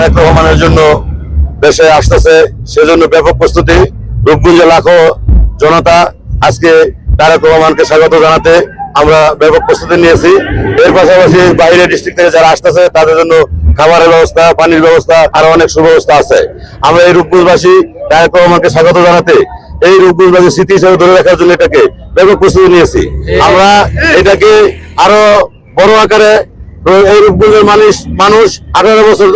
তারেক রহমানের জন্য দেশে আসতেছে, সেজন্য ব্যাপক প্রস্তুতি। রূপগঞ্জে লাখো জনতা আজকে তারেক রহমানকে স্বাগত জানাতে আমরা ব্যাপক প্রস্তুতি নিয়েছি। এর পাশাপাশি বাইরে ডিস্ট্রিক্ট থেকে যারা আসতেছে তাদের জন্য খাবারের ব্যবস্থা, পানির ব্যবস্থা, আরো অনেক সুব্যবস্থা আছে। আমরা এই রূপগঞ্জবাসী তারেক রহমানকে স্বাগত জানাতে, এই রূপগঞ্জবাসী স্মৃতি হিসেবে ধরে রাখার জন্য এটাকে ব্যাপক প্রস্তুতি নিয়েছি। আমরা এটাকে আরো বড় আকারে, এই রূপগঞ্জের মানুষ 18 বছর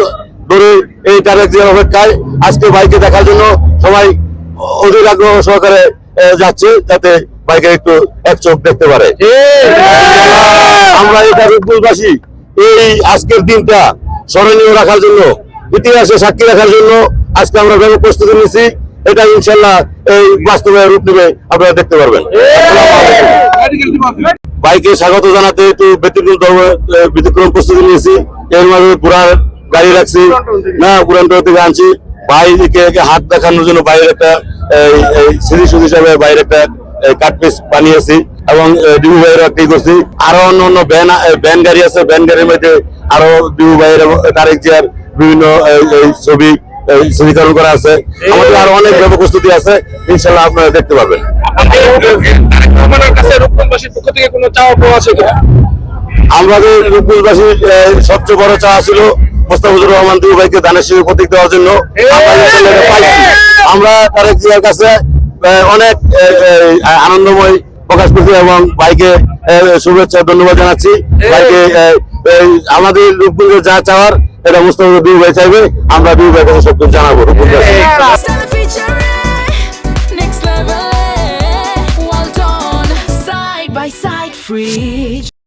ধরে এই তারেক জিয়ার অপেক্ষায়, আজকে ভাইকে দেখার জন্য সবাই অধীর আগ্রহ সহকারে যাচ্ছে, যাতে ভাইকে একটু এক চোখ দেখতে পারে। আমরা এটা রূপগঞ্জবাসী এই আজকের দিনটা স্মরণীয় রাখার জন্য, ইতিহাসে সাক্ষী রাখার জন্য আজকে আমরা ব্যাপক প্রস্তুতি নিয়েছি। এটা ইনশাল্লাহ এই বাস্তবে রূপ নেবে, আপনারা দেখতে পারবেন। বাইকে স্বাগত জানাতে একটু ব্যতিক্রম প্রস্তুতি নিয়েছি। এর মাঝে পুরার গাড়ি রাখছি, না পুরানটা থেকে আনছি। ভাইকে হাত দেখানোর জন্য বাইরের একটা স্মৃতিসুদ হিসাবে বাইরের একটা কাটপিস বানিয়েছি, এবং ডিবু ভাইয়ের একটি করছি। আরো অন্য ভ্যান গাড়ি আছে, ভ্যান গাড়ির মধ্যে আরো ডিবু ভাইয়ের তারেক জিয়ার বিভিন্ন ছবি চিত্রীকরণ করা আছে। আমাদের আরো অনেক ব্যাপক প্রস্তুতি আছে, ইনশাল্লাহ আপনারা দেখতে পাবেন। আমাদের রূপগঞ্জবাসীর সবচেয়ে বড় চাওয়া ছিল মোস্তাফিজুর রহমান ডিবু ভাইকে ধানের শীষের প্রতীক দেওয়ার জন্য। আমরা তারেক জিয়ার কাছে অনেক আনন্দময় প্রকাশ করছি এবং ভাইকে শুভেচ্ছা ধন্যবাদ জানাচ্ছি। ভাইকে আমাদের রূপগঞ্জে যা চাওয়ার এটা মোস্তাফিজুর ডিবু ভাই চাইবে, আমরা ডিবু ভাইয়ের কাছে সবকিছু জানাবো। Side by side, free.